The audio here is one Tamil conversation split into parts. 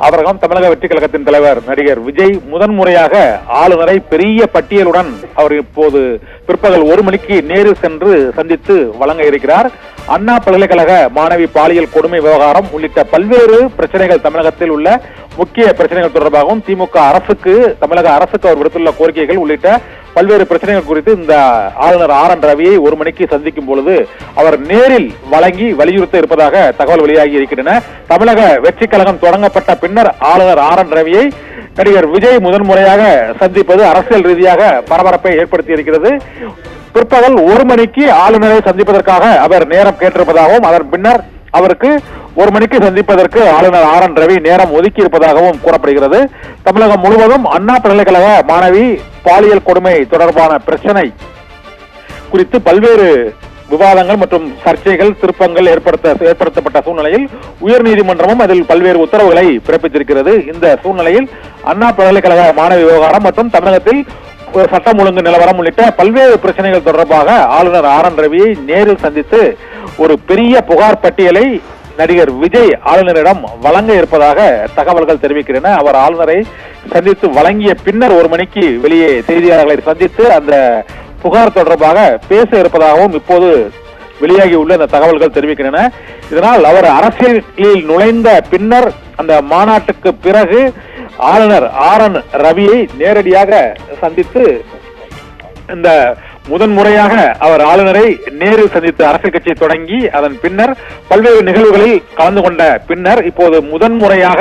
ஆபிரகாம். தமிழக வெற்றி கழகத்தின் தலைவர் நடிகர் விஜய் முதன்முறையாக ஆளுநரை பெரிய பட்டியலுடன் அவர் இப்போது பிற்பகல் 1 மணிக்கு நேரில் சென்று சந்தித்து வழங்க இருக்கிறார். அண்ணா பல்கலைக்கழக மாணவி பாலியல் கொடுமை விவகாரம் உள்ளிட்ட பல்வேறு பிரச்சனைகள், தமிழகத்தில் உள்ள முக்கிய பிரச்சனைகள் தொடர்பாகவும் தமிழக அரசுக்கு அவர் விடுத்துள்ள கோரிக்கைகள் உள்ளிட்ட பல்வேறு பிரச்சனைகள் குறித்து இந்த ஆளுநர் RN ரவியை 1 மணிக்கு சந்திக்கும் பொழுது அவர் நேரில் வழங்கி வலியுறுத்த இருப்பதாக தகவல் வெளியாகி இருக்கின்றன. தமிழக வெற்றி கழகம் தொடங்கப்பட்ட பின்னர் ஆளுநர் RN ரவியை நடிகர் விஜய் முதன்முறையாக சந்திப்பது அரசியல் ரீதியாக பரபரப்பை ஏற்படுத்தி இருக்கிறது. பிற்பகல் 1 மணிக்கு ஆளுநரை சந்திப்பதற்காக அவர் நேரம் கேட்டிருப்பதாகவும் அதன் பின்னர் அவருக்கு 1 மணிக்கு சந்திப்பதற்கு ஆளுநர் RN ரவி நேரம் ஒதுக்கி இருப்பதாகவும் கூறப்படுகிறது. தமிழகம் முழுவதும் அண்ணா பல்கலைக்கழக மாணவி பாலியல் கொடுமை தொடர்பான பிரச்சனை குறித்து பல்வேறு விவாதங்கள் மற்றும் சர்ச்சைகள், திருப்பங்கள் ஏற்படுத்தப்பட்ட சூழ்நிலையில் உயர்நீதிமன்றமும் அதில் பல்வேறு உத்தரவுகளை பிறப்பித்திருக்கிறது. இந்த சூழ்நிலையில் அண்ணா பல்கலைக்கழக மாணவி விவகாரம் மற்றும் தமிழகத்தில் சட்டம் ஒழுங்கு நிலவரம் உள்ளிட்ட பல்வேறு பிரச்சனைகள் தொடர்பாக ஆளுநர் RN ரவியை நேரில் சந்தித்து ஒரு பெரிய புகார் பட்டியலை நடிகர் விஜய் ஆளுநரிடம் வழங்க இருப்பதாக தகவல்கள் தெரிவிக்கின்றன. அவர் ஆளுநரை சந்தித்து வழங்கிய பின்னர் 1 மணிக்கு வெளியே செய்தியாளர்களை சந்தித்து அந்த புகார் தொடர்பாக பேச இருப்பதாகவும் இப்போது வெளியாகி உள்ள அந்த தகவல்கள் தெரிவிக்கின்றன. இதனால் அவர் அரசியலில் நுழைந்த பின்னர் அந்த மாநாட்டுக்கு பிறகு ஆளுநர் RN ரவியை நேரடியாக சந்தித்து இந்த முதன்முறையாக அவர் ஆளுநரை நேரில் சந்தித்து அரசியல் கட்சி தொடங்கி அதன் பின்னர் பல்வேறு நிகழ்வுகளில் கலந்து கொண்ட பின்னர் இப்போது முதன்முறையாக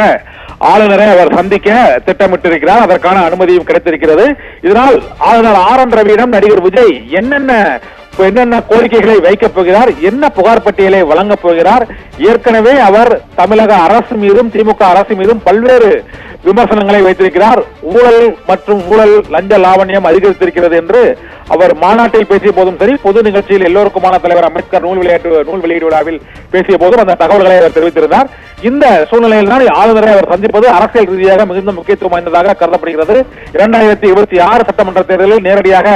ஆளுநரை அவர் சந்திக்க திட்டமிட்டிருக்கிறார். அதற்கான அனுமதியும் கிடைத்திருக்கிறது. இதனால் ஆளுநர் RN ரவியிடம் நடிகர் விஜய் என்னென்ன கோரிக்கைகளை வைக்கப் போகிறார், என்ன புகார் பட்டியலை வழங்கப் போகிறார், ஏற்கனவே அவர் தமிழக அரசு மீதும் திமுக அரசு மீதும் பல்வேறு விமர்சனங்களை வைத்திருக்கிறார். ஊழல் லஞ்ச லாவண்யம் அதிகரித்திருக்கிறது என்று அவர் மாநாட்டில் பேசிய போதும் சரி, பொது நிகழ்ச்சியில் எல்லோருக்குமான தலைவர் அம்பேத்கர் நூல் வெளியீடு விழாவில் பேசிய போதும் அந்த தகவல்களை அவர் தெரிவித்திருந்தார். இந்த சூழ்நிலையில் தான் ஆளுநரை அவர் சந்திப்பது அரசியல் ரீதியாக மிகுந்த முக்கியத்துவம் வாய்ந்ததாக கருதப்படுகிறது. 2026 சட்டமன்ற தேர்தலில் நேரடியாக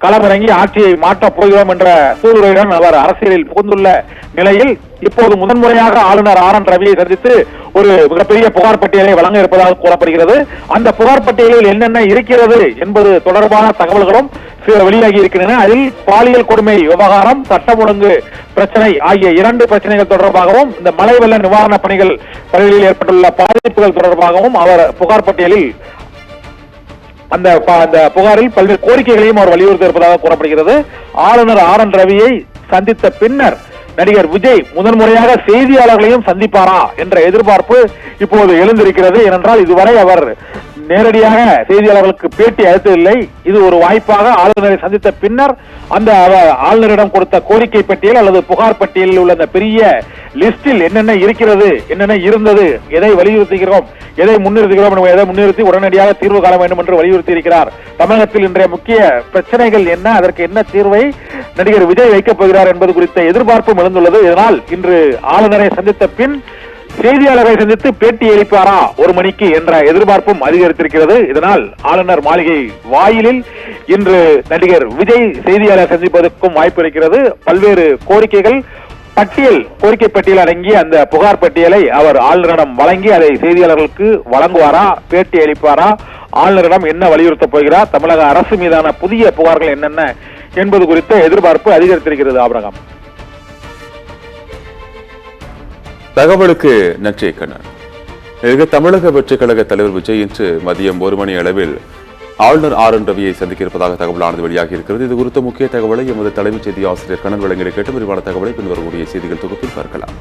களமிறங்கி ஆட்சியை மாற்றப் போகிறோம் என்ற சூழ்நிலையுடன் அவர் அரசியலில் புகுந்துள்ள நிலையில் இப்போது முதன்முறையாக ஆளுநர் RN ரவியை சந்தித்து ஒரு மிகப்பெரிய புகார் பட்டியலை வழங்க இருப்பதாக கூறப்படுகிறது. அந்த புகார் பட்டியலில் என்னென்ன இருக்கிறது என்பது தொடர்பான தகவல்களும் வெளியாகி இருக்கின்றன. அதில் பாலியல் கொடுமை விவகாரம், சட்டம் ஒழுங்கு பிரச்சனை ஆகிய 2 பிரச்சனைகள் தொடர்பாகவும் இந்த மழை வெள்ள நிவாரண பணிகளில் ஏற்பட்டுள்ள பாதிப்புகள் தொடர்பாகவும் அவர் புகார் பட்டியலில் அந்த புகாரில் பல்வேறு கோரிக்கைகளையும் அவர் வலியுறுத்தி இருப்பதாக கூறப்படுகிறது. ஆளுநர் RN ரவியை சந்தித்த பின்னர் நடிகர் விஜய் முதன்முறையாக செய்தியாளர்களையும் சந்திப்பாரா என்ற எதிர்பார்ப்பு இப்போது எழுந்திருக்கிறது. ஏனென்றால் இதுவரை அவர் நேரடியாக செய்தியாளர்களுக்கு பேட்டி அளித்ததில்லை. இது ஒரு வாய்ப்பாக ஆளுநரை சந்தித்த பின்னர் அந்த ஆளுநரிடம் கொடுத்த கோரிக்கை பட்டியல் அல்லது புகார் பட்டியலில் உள்ள அந்த பெரிய லிஸ்டில் என்னென்ன இருக்கிறது, என்னென்ன இருந்தது, எதை வலியுறுத்துகிறோம், எதை முன்னிறுத்தி உடனடியாக தீர்வு காண வேண்டும் என்று வலியுறுத்தி இருக்கிறார். தமிழகத்தில் இன்றைய முக்கிய பிரச்சனைகள் என்ன, அதற்கு என்ன தீர்வை நடிகர் விஜய் வைக்கப் போகிறார் என்பது குறித்த எதிர்பார்ப்பும் எழுந்துள்ளது. இதனால் இன்று ஆளுநரை சந்தித்த பின் செய்தியாளரை சந்தித்து பேட்டி அளிப்பாரா 1 மணிக்கு என்ற எதிர்பார்ப்பும் அதிகரித்திருக்கிறது. இதனால் ஆளுநர் மாளிகை வாயிலில் இன்று நடிகர் விஜய் செய்தியாளர் சந்திப்பதற்கும் வாய்ப்பு இருக்கிறது. பல்வேறு கோரிக்கை பட்டியல் அடங்கிய அந்த புகார் பட்டியலை அவர் ஆளுநரிடம் வழங்கி அதை செய்தியாளர்களுக்கு வழங்குவாரா, பேட்டி அளிப்பாரா, ஆளுநரிடம் என்ன வலியுறுத்தப் போகிறார், தமிழக அரசு மீதான புதிய புகார்கள் என்னென்ன என்பது குறித்த எதிர்பார்ப்பு அதிகரித்திருக்கிறது. ஆபிரகாம், தகவலுக்கு நன்றி கண்ணன். தமிழக வெற்றி கழக தலைவர் விஜய் இன்று மதியம் 1 மணி அளவில் ஆளுநர் RN ரவியை சந்திக்க இருப்பதாக தகவலானது வெளியாகி இருக்கிறது. இது குறித்த முக்கிய தகவலை எமது தலைமைச் செய்தி ஆசிரியர் கண்ணன் வழங்கிய கேட்டு விரிவான தகவலை பின்வரக்கூடிய செய்திகள் தொகுப்பில் பார்க்கலாம்.